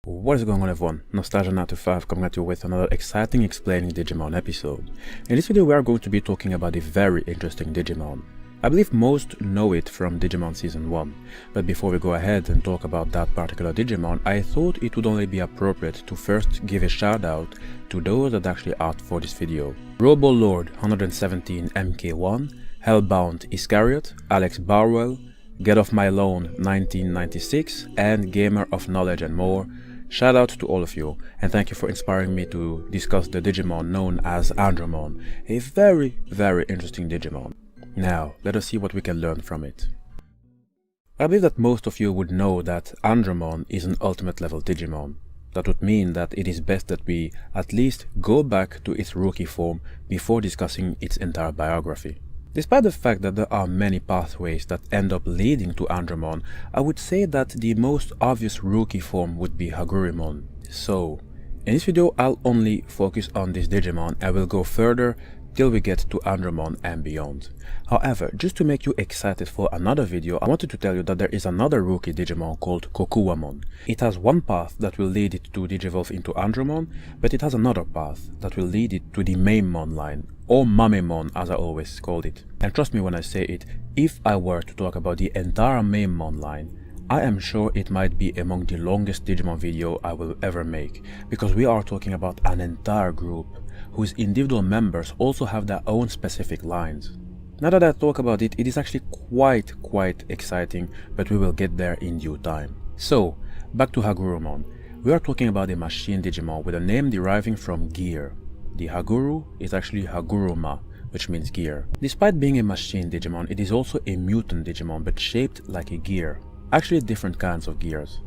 What is going on everyone, Nostalgia925 coming at you with another exciting explaining Digimon episode. In this video we are going to be talking about a very interesting Digimon. I believe most know it from Digimon Season 1, but before we go ahead and talk about that particular Digimon, I thought it would only be appropriate to first give a shout out to those that actually asked for this video. Robolord 117 MK1, Hellbound Iscariot, Alex Barwell, Get Off My Lawn 1996, and Gamer of Knowledge and more. Shout out to all of you, and thank you for inspiring me to discuss the Digimon known as Andromon, a very interesting Digimon. Now, let us see what we can learn from it. I believe that most of you would know that Andromon is an ultimate level Digimon. That would mean that it is best that we at least go back to its rookie form before discussing its entire biography. Despite the fact that there are many pathways that end up leading to Andromon, I would say that the most obvious rookie form would be Hagurumon. So, in this video I'll only focus on this Digimon and will go further till we get to Andromon and beyond. However, just to make you excited for another video, I wanted to tell you that there is another rookie Digimon called Kokuwamon. It has one path that will lead it to digivolve into Andromon, but it has another path that will lead it to the Mamemon line, or Mamemon as I always called it. And trust me when I say it, if I were to talk about the entire Mamemon line, I am sure it might be among the longest Digimon video I will ever make, because we are talking about an entire group whose individual members also have their own specific lines. Now that I talk about it, it is actually quite exciting, but we will get there in due time. So, back to Hagurumon. We are talking about a machine Digimon with a name deriving from gear. The Haguru is actually Haguruma, which means gear. Despite being a machine Digimon, it is also a mutant Digimon, but shaped like a gear. Actually different kinds of gears.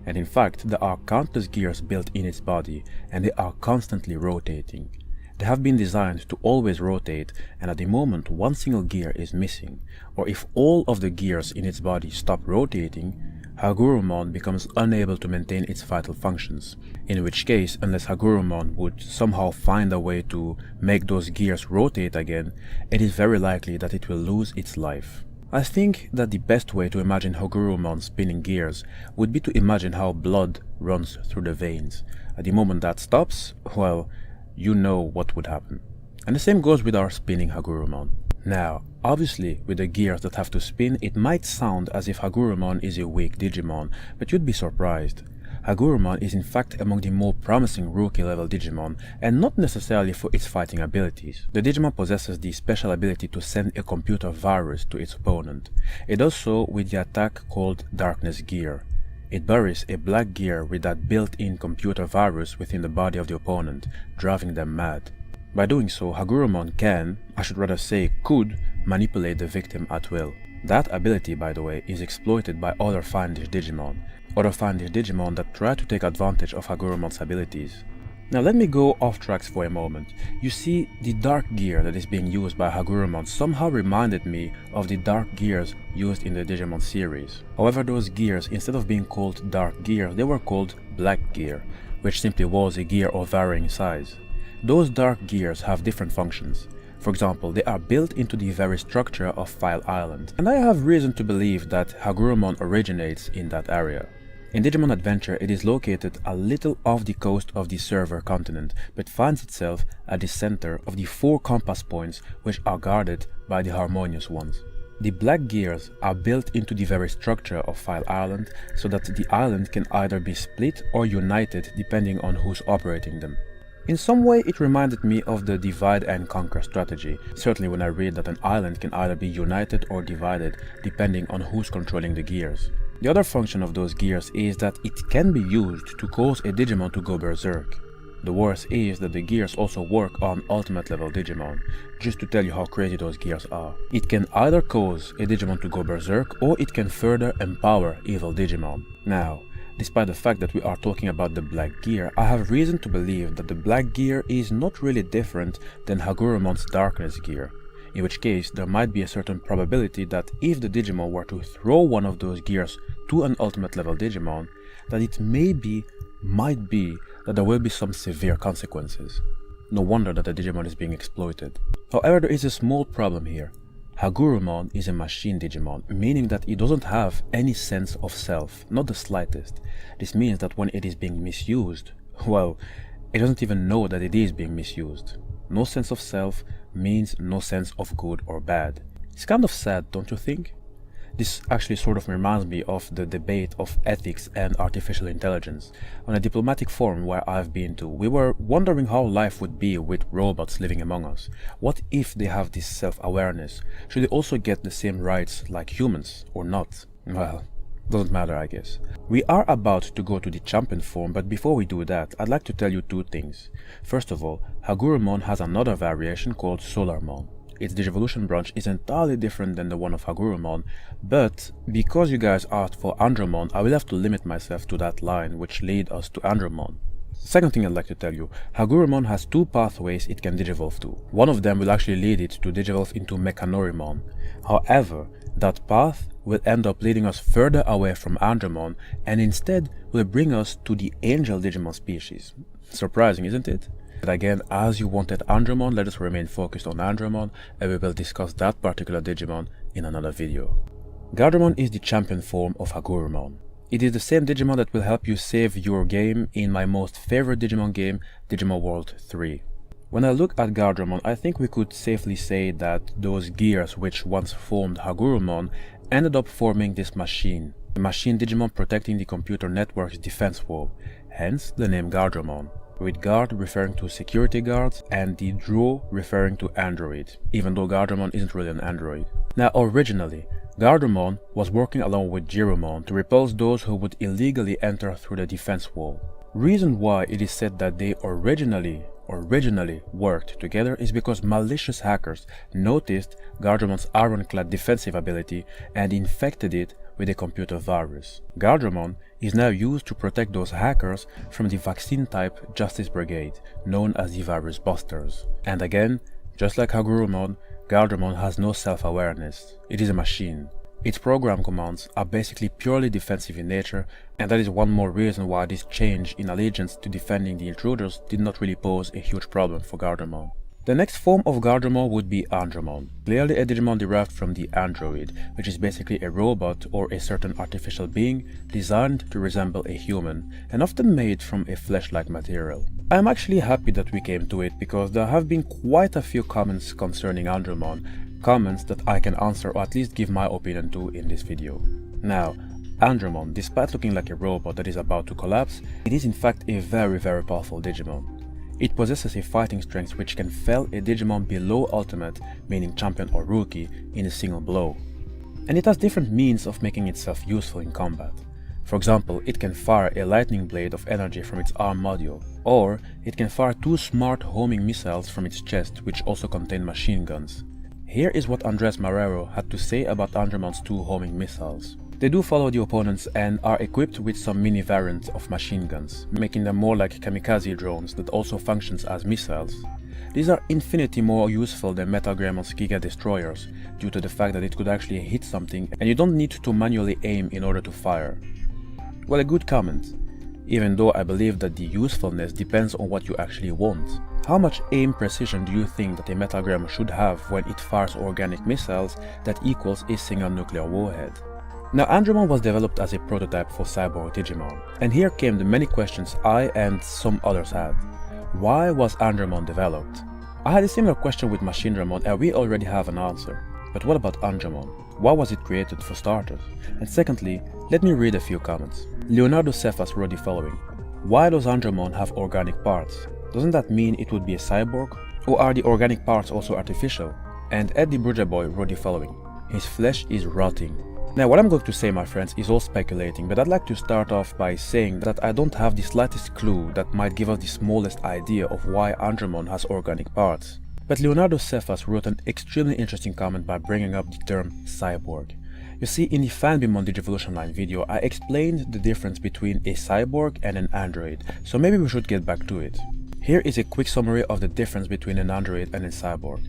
And in fact, there are countless gears built in its body, and they are constantly rotating. They have been designed to always rotate, and at the moment one single gear is missing, or if all of the gears in its body stop rotating, Hagurumon becomes unable to maintain its vital functions, in which case, unless Hagurumon would somehow find a way to make those gears rotate again, it is very likely that it will lose its life. I think that the best way to imagine Hagurumon spinning gears would be to imagine how blood runs through the veins. At the moment that stops, well, you know what would happen. And the same goes with our spinning Hagurumon. Now, obviously with the gears that have to spin, it might sound as if Hagurumon is a weak Digimon, but you'd be surprised. Hagurumon is in fact among the more promising rookie level Digimon, and not necessarily for its fighting abilities. The Digimon possesses the special ability to send a computer virus to its opponent. It does so with the attack called Darkness Gear. It buries a black gear with that built-in computer virus within the body of the opponent, driving them mad. By doing so, Hagurumon can, I should rather say could, manipulate the victim at will. That ability, by the way, is exploited by other fiendish Digimon. Other fiendish Digimon that try to take advantage of Hagurumon's abilities. Now let me go off tracks for a moment. You see, the dark gear that is being used by Hagurumon somehow reminded me of the dark gears used in the Digimon series. However, those gears, instead of being called dark gear, they were called black gear, which simply was a gear of varying size. Those dark gears have different functions. For example, they are built into the very structure of File Island, and I have reason to believe that Hagurumon originates in that area. In Digimon Adventure, it is located a little off the coast of the Server continent, but finds itself at the center of the 4 compass points which are guarded by the Harmonious Ones. The black gears are built into the very structure of File Island so that the island can either be split or united depending on who's operating them. In some way it reminded me of the divide and conquer strategy, certainly when I read that an island can either be united or divided depending on who's controlling the gears. The other function of those gears is that it can be used to cause a Digimon to go berserk. The worst is that the gears also work on ultimate level Digimon, just to tell you how crazy those gears are. It can either cause a Digimon to go berserk, or it can further empower evil Digimon. Now, despite the fact that we are talking about the black gear, I have reason to believe that the black gear is not really different than Hagurumon's darkness gear. In which case, there might be a certain probability that if the Digimon were to throw one of those gears to an ultimate level Digimon, that it might be that there will be some severe consequences. No wonder that the Digimon is being exploited. However, there is a small problem here. Hagurumon is a machine Digimon, meaning that it doesn't have any sense of self, not the slightest. This means that when it is being misused, well, it doesn't even know that it is being misused. No sense of self means no sense of good or bad. It's kind of sad, don't you think? This actually sort of reminds me of the debate of ethics and artificial intelligence. On a diplomatic forum where I've been to, we were wondering how life would be with robots living among us. What if they have this self-awareness? Should they also get the same rights like humans, or not? Well, doesn't matter, I guess. We are about to go to the champion form, but before we do that, I'd like to tell you two things. First of all, Hagurumon has another variation called Solarmon. Its Digivolution branch is entirely different than the one of Hagurumon, but because you guys asked for Andromon, I will have to limit myself to that line which lead us to Andromon. Second thing I'd like to tell you, Hagurumon has two pathways it can digivolve to. One of them will actually lead it to digivolve into Mechanorimon. However, that path will end up leading us further away from Andromon and instead will bring us to the Angel Digimon species. Surprising, isn't it? But again, as you wanted Andromon, let us remain focused on Andromon and we will discuss that particular Digimon in another video. Gardromon is the champion form of Hagurumon. It is the same Digimon that will help you save your game in my most favorite Digimon game, Digimon World 3. When I look at Gardromon, I think we could safely say that those gears which once formed Hagurumon ended up forming this machine. The machine Digimon protecting the computer network's defense wall, hence the name Gardromon, with guard referring to security guards and the Dro referring to android, even though Gardromon isn't really an android. Now originally, Gardromon was working along with Giromon to repulse those who would illegally enter through the defense wall. Reason why it is said that they originally worked together is because malicious hackers noticed Gardromon's ironclad defensive ability and infected it with a computer virus. Gardromon is now used to protect those hackers from the vaccine-type Justice Brigade, known as the Virus Busters. And again, just like Hagurumon, Gardromon has no self-awareness. It is a machine. Its program commands are basically purely defensive in nature, and that is one more reason why this change in allegiance to defending the intruders did not really pose a huge problem for Gardromon. The next form of Gardromon would be Andromon, clearly a Digimon derived from the android, which is basically a robot or a certain artificial being designed to resemble a human, and often made from a flesh-like material. I am actually happy that we came to it because there have been quite a few comments concerning Andromon, comments that I can answer or at least give my opinion to in this video. Now, Andromon, despite looking like a robot that is about to collapse, it is in fact a very powerful Digimon. It possesses a fighting strength which can fell a Digimon below Ultimate, meaning Champion or Rookie, in a single blow. And it has different means of making itself useful in combat. For example, it can fire a lightning blade of energy from its arm module, or it can fire two smart homing missiles from its chest which also contain machine guns. Here is what Andres Marrero had to say about Andromon's two homing missiles. They do follow the opponents and are equipped with some mini variants of machine guns, making them more like kamikaze drones that also functions as missiles. These are infinitely more useful than Metagrammon's Giga Destroyers, due to the fact that it could actually hit something and you don't need to manually aim in order to fire. Well, a good comment, even though I believe that the usefulness depends on what you actually want. How much aim precision do you think that a Metagram should have when it fires organic missiles that equals a single nuclear warhead? Now, Andromon was developed as a prototype for Cyborg Digimon, and here came the many questions I and some others had. Why was Andromon developed? I had a similar question with Machinedramon and we already have an answer. But what about Andromon? Why was it created for starters? And secondly, let me read a few comments. Leonardo Cephas wrote the following. Why does Andromon have organic parts? Doesn't that mean it would be a cyborg? Or are the organic parts also artificial? And Eddie Brujaboy wrote the following. His flesh is rotting. Now, what I'm going to say, my friends, is all speculating, but I'd like to start off by saying that I don't have the slightest clue that might give us the smallest idea of why Andromon has organic parts. But Leonardo Cephas wrote an extremely interesting comment by bringing up the term cyborg. You see, in the Fanbimon Digivolution line video, I explained the difference between a cyborg and an android, so maybe we should get back to it. Here is a quick summary of the difference between an android and a cyborg.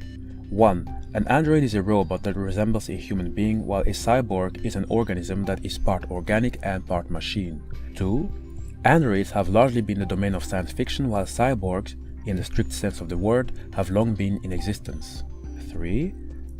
1. An android is a robot that resembles a human being, while a cyborg is an organism that is part organic and part machine. 2. Androids have largely been the domain of science fiction, while cyborgs, in the strict sense of the word, have long been in existence. 3.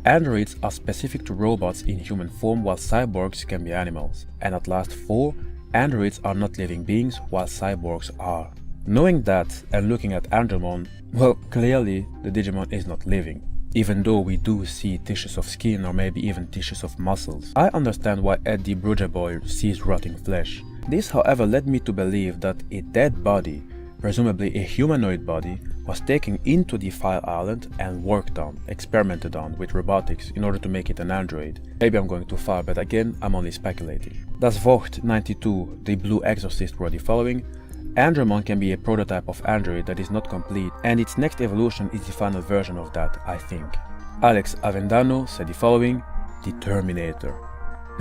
Androids are specific to robots in human form while cyborgs can be animals. And at last 4. Androids are not living beings while cyborgs are. Knowing that and looking at Andromon, well, clearly the Digimon is not living. Even though we do see tissues of skin or maybe even tissues of muscles. I understand why Eddie Brujeboy sees rotting flesh. This, however, led me to believe that a dead body, presumably a humanoid body, was taken into the File Island and worked on, experimented on with robotics in order to make it an android. Maybe I'm going too far, but again, I'm only speculating. Das Vocht 92, the Blue Exorcist, wrote the following: Andromon can be a prototype of android that is not complete, and its next evolution is the final version of that, I think. Alex Avendano said the following: the Terminator.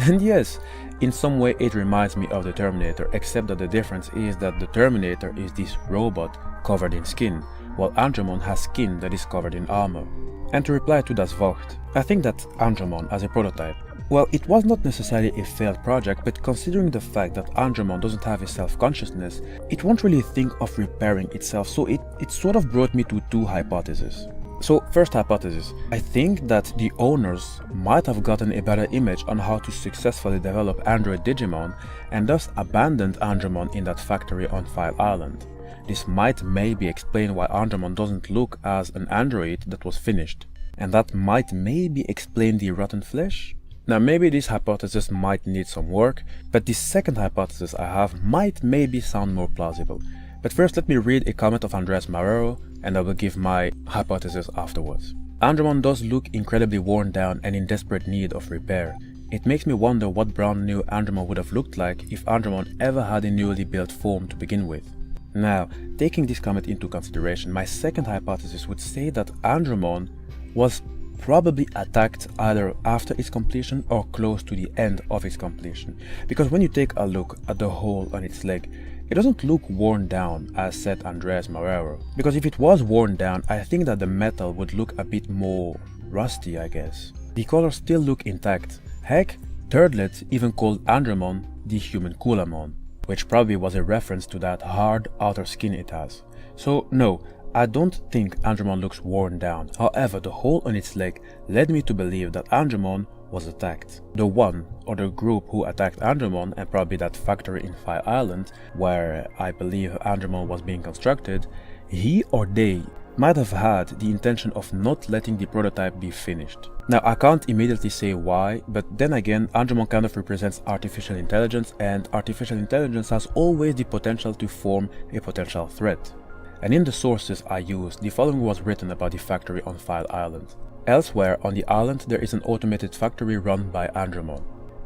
And yes, in some way it reminds me of the Terminator, except that the difference is that the Terminator is this robot covered in skin, while Andromon has skin that is covered in armor. And to reply to Das Vocht, I think that Andromon as a prototype, well, it was not necessarily a failed project, but considering the fact that Andromon doesn't have a self-consciousness, it won't really think of repairing itself, so it sort of brought me to 2 hypotheses. So, first hypothesis, I think that the owners might have gotten a better image on how to successfully develop Android Digimon and thus abandoned Andromon in that factory on File Island. This might maybe explain why Andromon doesn't look as an android that was finished, and that might maybe explain the rotten flesh? Now maybe this hypothesis might need some work, but the second hypothesis I have might maybe sound more plausible. But first let me read a comment of Andres Marrero and I will give my hypothesis afterwards. Andromon does look incredibly worn down and in desperate need of repair. It makes me wonder what brand new Andromon would have looked like if Andromon ever had a newly built form to begin with. Now, taking this comment into consideration, my second hypothesis would say that Andromon was probably attacked either after its completion or close to the end of its completion, because when you take a look at the hole on its leg, it doesn't look worn down, as said Andres Marrero, because if it was worn down, I think that the metal would look a bit more rusty, I guess. The colors still look intact. Heck, Thirdlet even called Andromon the human Kulamon, which probably was a reference to that hard outer skin it has. So no, I don't think Andromon looks worn down. However, the hole on its leg led me to believe that Andromon was attacked. The one or the group who attacked Andromon, and probably that factory in Fire Island where I believe Andromon was being constructed, he or they might have had the intention of not letting the prototype be finished. Now I can't immediately say why, but then again Andromon kind of represents artificial intelligence, and artificial intelligence has always the potential to form a potential threat. And in the sources I used, the following was written about the factory on File Island. Elsewhere on the island there is an automated factory run by Andromon.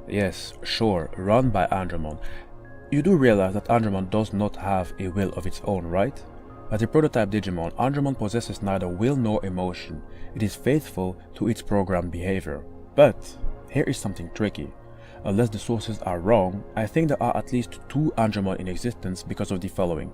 Yes, sure, run by Andromon. You do realize that Andromon does not have a will of its own, right? As a prototype Digimon, Andromon possesses neither will nor emotion. It is faithful to its programmed behavior. But here is something tricky. Unless the sources are wrong, I think there are at least 2 Andromon in existence because of the following.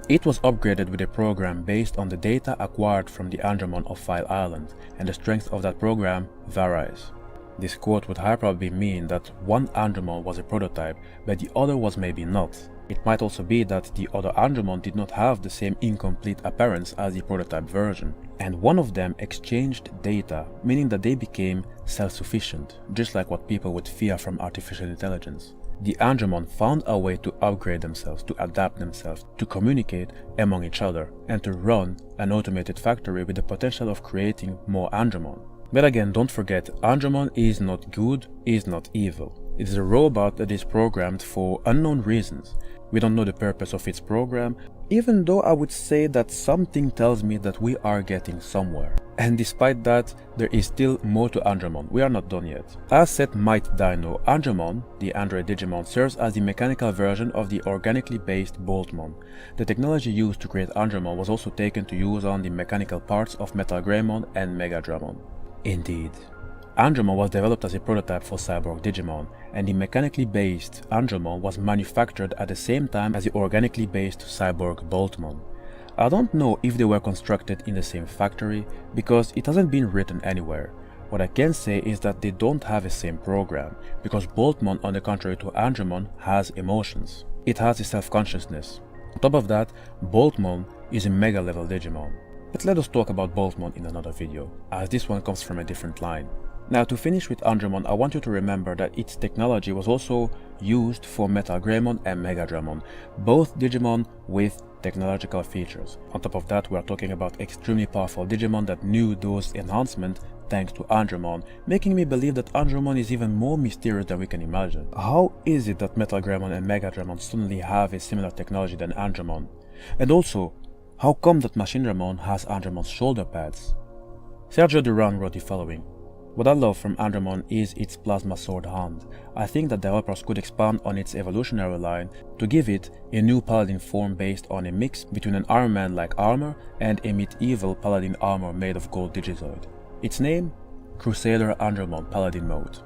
It was upgraded with a program based on the data acquired from the Andromon of File Island, and the strength of that program varies. This quote would high probably mean that one Andromon was a prototype, but the other was maybe not. It might also be that the other Andromon did not have the same incomplete appearance as the prototype version, and one of them exchanged data, meaning that they became self-sufficient, just like what people would fear from artificial intelligence. The Andromon found a way to upgrade themselves, to adapt themselves, to communicate among each other, and to run an automated factory with the potential of creating more Andromon. But again, don't forget, Andromon is not good, is not evil. It is a robot that is programmed for unknown reasons. We don't know the purpose of its program, even though I would say that something tells me that we are getting somewhere. And despite that, there is still more to Andromon. We are not done yet. As said Might Dino, Andromon, the Android Digimon, serves as the mechanical version of the organically based Boltmon. The technology used to create Andromon was also taken to use on the mechanical parts of Metalgreymon and Megadramon. Indeed. Andromon was developed as a prototype for Cyborg Digimon, and the mechanically based Andromon was manufactured at the same time as the organically based Cyborg Boltmon. I don't know if they were constructed in the same factory, because it hasn't been written anywhere. What I can say is that they don't have the same program, because Boltmon, on the contrary to Andromon, has emotions. It has a self-consciousness. On top of that, Boltmon is a mega level Digimon. But let us talk about Boltmon in another video, as this one comes from a different line. Now, to finish with Andromon, I want you to remember that its technology was also used for Metagreymon and Megadramon, both Digimon with technological features. On top of that, we are talking about extremely powerful Digimon that knew those enhancements thanks to Andromon, making me believe that Andromon is even more mysterious than we can imagine. How is it that Metagreymon and Megadramon suddenly have a similar technology than Andromon? And also, how come that Machinedramon has Andromon's shoulder pads? Sergio Duran wrote the following: "What I love from Andromon is its plasma sword hand. I think that developers could expand on its evolutionary line to give it a new paladin form based on a mix between an Iron Man-like armor and a medieval paladin armor made of gold Digizoid. Its name? Crusader Andromon Paladin Mode."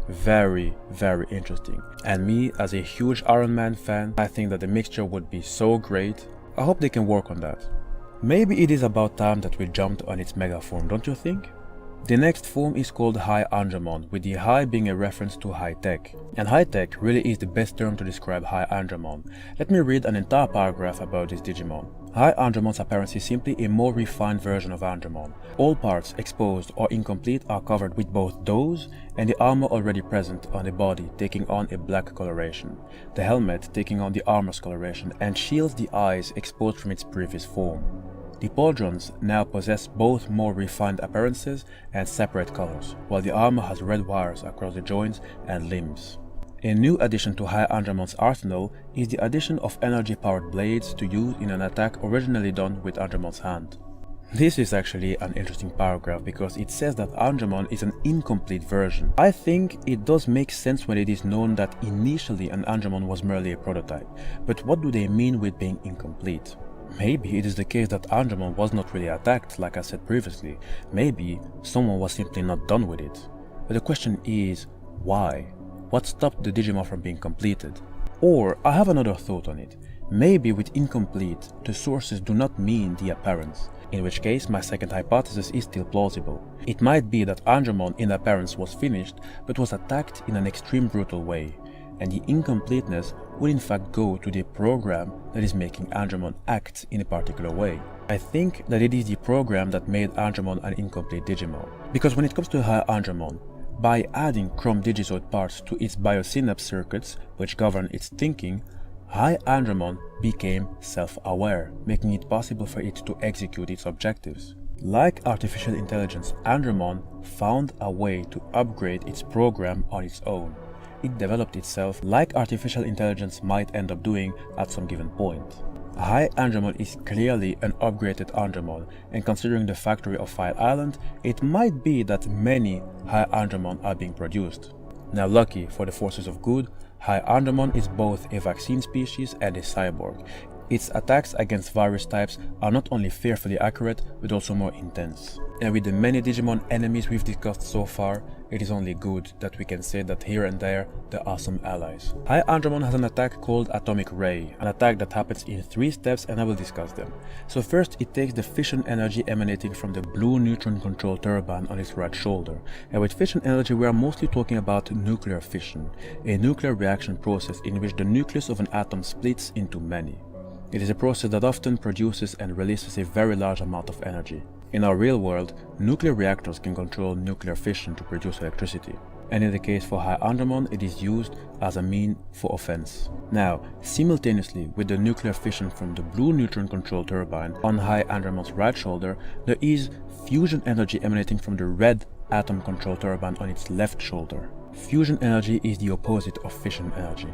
Very, very interesting. And me, as a huge Iron Man fan, I think that the mixture would be so great. I hope they can work on that. Maybe it is about time that we jumped on its mega form, don't you think? The next form is called HiAndromon, with the Hi being a reference to high tech. And high tech really is the best term to describe HiAndromon. Let me read an entire paragraph about this Digimon. HiAndromon's appearance is simply a more refined version of Andromon. All parts exposed or incomplete are covered with both those and the armor already present on the body taking on a black coloration, the helmet taking on the armor's coloration, and shields the eyes exposed from its previous form. The pauldrons now possess both more refined appearances and separate colors, while the armor has red wires across the joints and limbs. A new addition to HiAndromon's arsenal is the addition of energy-powered blades to use in an attack originally done with Andromon's hand. This is actually an interesting paragraph because it says that Andromon is an incomplete version. I think it does make sense when it is known that initially an Andromon was merely a prototype, but what do they mean with being incomplete? Maybe it is the case that Andromon was not really attacked like I said previously. Maybe someone was simply not done with it. But the question is, why? What stopped the Digimon from being completed? Or, I have another thought on it. Maybe with incomplete, the sources do not mean the appearance, in which case my second hypothesis is still plausible. It might be that Andromon in appearance was finished, but was attacked in an extreme brutal way, and the incompleteness would in fact go to the program that is making Andromon act in a particular way. I think that it is the program that made Andromon an incomplete Digimon. Because when it comes to HiAndromon, by adding Chrom Digizoid parts to its biosynapse circuits, which govern its thinking, HiAndromon became self-aware, making it possible for it to execute its objectives. Like artificial intelligence, Andromon found a way to upgrade its program on its own. It developed itself like artificial intelligence might end up doing at some given point. HiAndromon is clearly an upgraded Andromon, and considering the factory of Fire Island, it might be that many HiAndromon are being produced. Now, lucky for the forces of good, HiAndromon is both a vaccine species and a cyborg. Its attacks against virus types are not only fearfully accurate, but also more intense. And with the many Digimon enemies we've discussed so far, it is only good that we can say that here and there are some allies. HiAndromon has an attack called Atomic Ray, an attack that happens in 3 steps, and I will discuss them. So first, it takes the fission energy emanating from the blue neutron control turbine on its right shoulder. And with fission energy we are mostly talking about nuclear fission, a nuclear reaction process in which the nucleus of an atom splits into many. It is a process that often produces and releases a very large amount of energy. In our real world, nuclear reactors can control nuclear fission to produce electricity. And in the case for HiAndromon, it is used as a mean for offense. Now, simultaneously with the nuclear fission from the blue neutron control turbine on HiAndromon's right shoulder, there is fusion energy emanating from the red atom control turbine on its left shoulder. Fusion energy is the opposite of fission energy.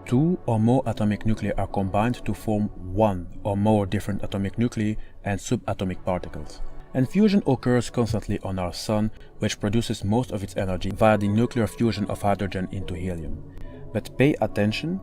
2 or more atomic nuclei are combined to form 1 or more different atomic nuclei and subatomic particles. And fusion occurs constantly on our Sun, which produces most of its energy via the nuclear fusion of hydrogen into helium. But pay attention,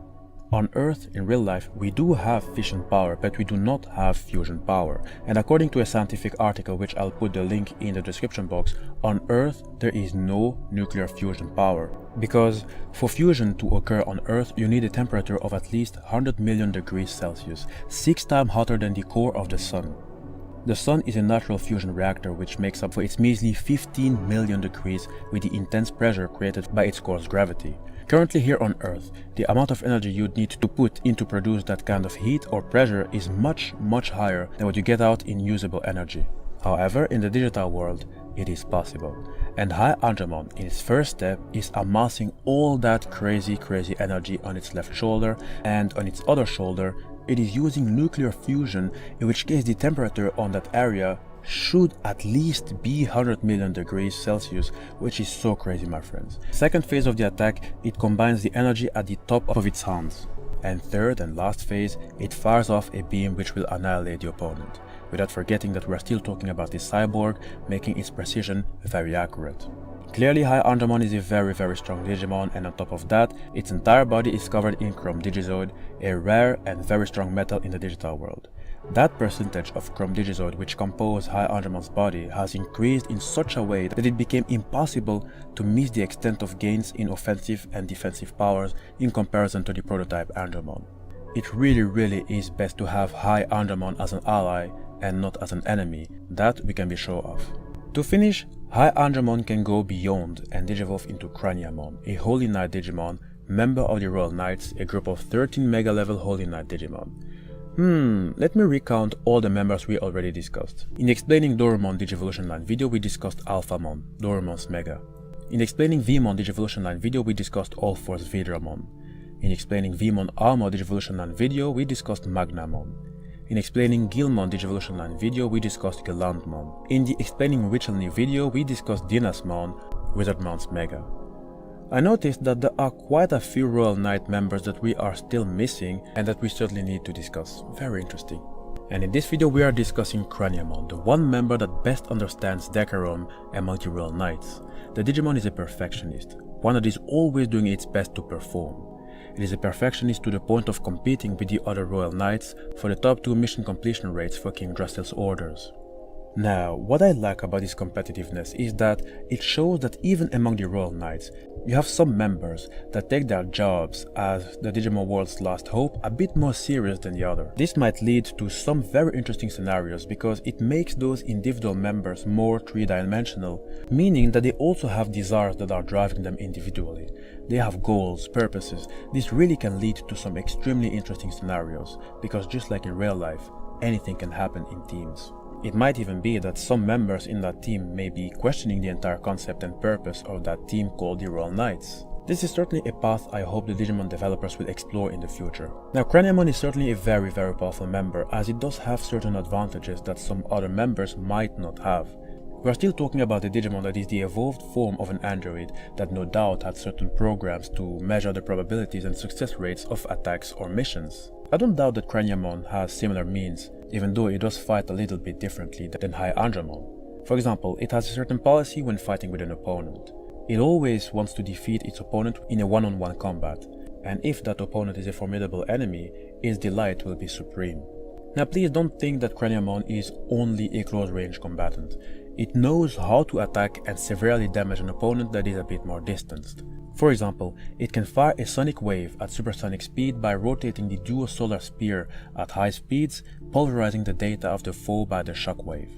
on Earth in real life we do have fission power, but we do not have fusion power. And according to a scientific article, which I'll put the link in the description box, on Earth there is no nuclear fusion power. Because for fusion to occur on Earth you need a temperature of at least 100 million degrees Celsius, 6 times hotter than the core of the Sun. The Sun is a natural fusion reactor which makes up for its measly 15 million degrees with the intense pressure created by its core's gravity. Currently here on Earth, the amount of energy you'd need to put in to produce that kind of heat or pressure is much higher than what you get out in usable energy. However, in the digital world, it is possible. And HiAndromon, in its first step, is amassing all that crazy energy on its left shoulder, and on its other shoulder, it is using nuclear fusion, in which case the temperature on that area should at least be 100 million degrees Celsius, which is so crazy, my friends. Second phase of the attack, it combines the energy at the top of its hands. And third and last phase, it fires off a beam which will annihilate the opponent, without forgetting that we are still talking about this cyborg, making its precision very accurate. Clearly, HiAndromon is a very strong Digimon, and on top of that, its entire body is covered in Chrome Digizoid, a rare and very strong metal in the digital world. That percentage of Chrome Digizoid which compose HiAndromon's body has increased in such a way that it became impossible to miss the extent of gains in offensive and defensive powers in comparison to the prototype Andromon. It really is best to have HiAndromon as an ally and not as an enemy, that we can be sure of. To finish, HiAndromon can go beyond and digivolve into Craniamon, a Holy Knight Digimon, member of the Royal Knights, a group of 13 Mega level Holy Knight Digimon. Let me recount all the members we already discussed. In explaining Dorumon Digivolution Line video, we discussed Alphamon, Dorumon's Mega. In explaining Vmon Digivolution Line video, we discussed All Force Vidramon. In explaining Vmon Armor Digivolution Line video, we discussed Magnamon. In explaining Guilmon Digivolution Line video, we discussed Galandmon. In the explaining Witchelny video, we discussed Dynasmon, Wizardmon's Mega. I noticed that there are quite a few Royal Knight members that we are still missing and that we certainly need to discuss. Very interesting. And in this video we are discussing Craniamon, the one member that best understands decorum among the Royal Knights. The Digimon is a perfectionist, one that is always doing its best to perform. It is a perfectionist to the point of competing with the other Royal Knights for the top 2 mission completion rates for King Drastil's orders. Now, what I like about this competitiveness is that it shows that even among the Royal Knights, you have some members that take their jobs as the Digimon world's last hope a bit more serious than the other. This might lead to some very interesting scenarios because it makes those individual members more three-dimensional, meaning that they also have desires that are driving them individually. They have goals, purposes. This really can lead to some extremely interesting scenarios because just like in real life, anything can happen in teams. It might even be that some members in that team may be questioning the entire concept and purpose of that team called the Royal Knights. This is certainly a path I hope the Digimon developers will explore in the future. Now, Craniamon is certainly a very powerful member, as it does have certain advantages that some other members might not have. We are still talking about a Digimon that is the evolved form of an android that no doubt had certain programs to measure the probabilities and success rates of attacks or missions. I don't doubt that Craniamon has similar means, even though it does fight a little bit differently than HiAndromon. For example, it has a certain policy when fighting with an opponent. It always wants to defeat its opponent in a one-on-one combat, and if that opponent is a formidable enemy, its delight will be supreme. Now please don't think that Craniamon is only a close-range combatant. It knows how to attack and severely damage an opponent that is a bit more distanced. For example, it can fire a sonic wave at supersonic speed by rotating the dual solar spear at high speeds, pulverizing the data of the foe by the shockwave.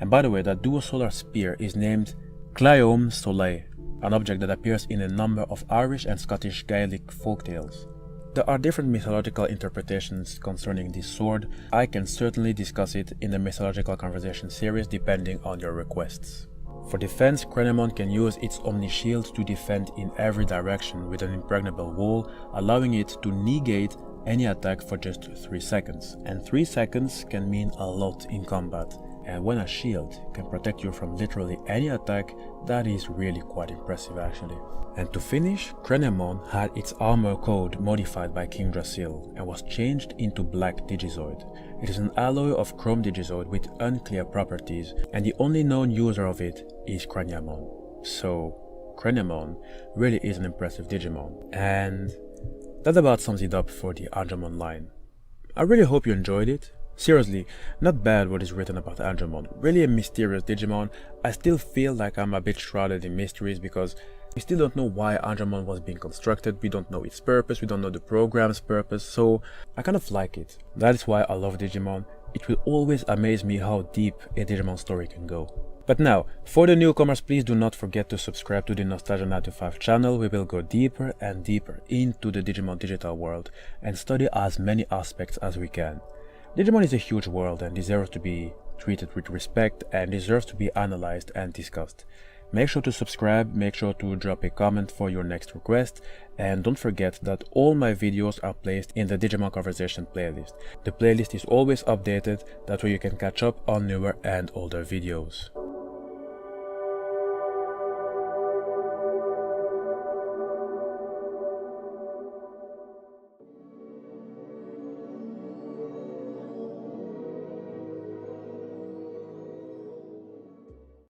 And by the way, that dual solar spear is named Claiom Soleil, an object that appears in a number of Irish and Scottish Gaelic folktales. There are different mythological interpretations concerning this sword. I can certainly discuss it in the Mythological Conversation series depending on your requests. For defense, Craniamon can use its Omni Shield to defend in every direction with an impregnable wall, allowing it to negate any attack for just 3 seconds. And 3 seconds can mean a lot in combat. And when a shield can protect you from literally any attack, that is really quite impressive actually. And to finish, Craniamon had its armor code modified by King Drasil and was changed into Black Digizoid. It is an alloy of Chrome Digizoid with unclear properties, and the only known user of it is Craniamon. So, Craniamon really is an impressive Digimon, and that about sums it up for the Andromon line. I really hope you enjoyed it. Seriously, not bad what is written about Andromon. Really a mysterious Digimon. I still feel like I'm a bit shrouded in mysteries because we still don't know why Andromon was being constructed, we don't know its purpose, we don't know the program's purpose, so I kind of like it. That is why I love Digimon. it will always amaze me how deep a Digimon story can go. But now, for the newcomers, please do not forget to subscribe to the Nostalgia 9to5 channel. We will go deeper and deeper into the Digimon digital world and study as many aspects as we can. Digimon is a huge world and deserves to be treated with respect and deserves to be analyzed and discussed. Make sure to subscribe, make sure to drop a comment for your next request, and don't forget that all my videos are placed in the Digimon Conversation playlist. The playlist is always updated, that way you can catch up on newer and older videos.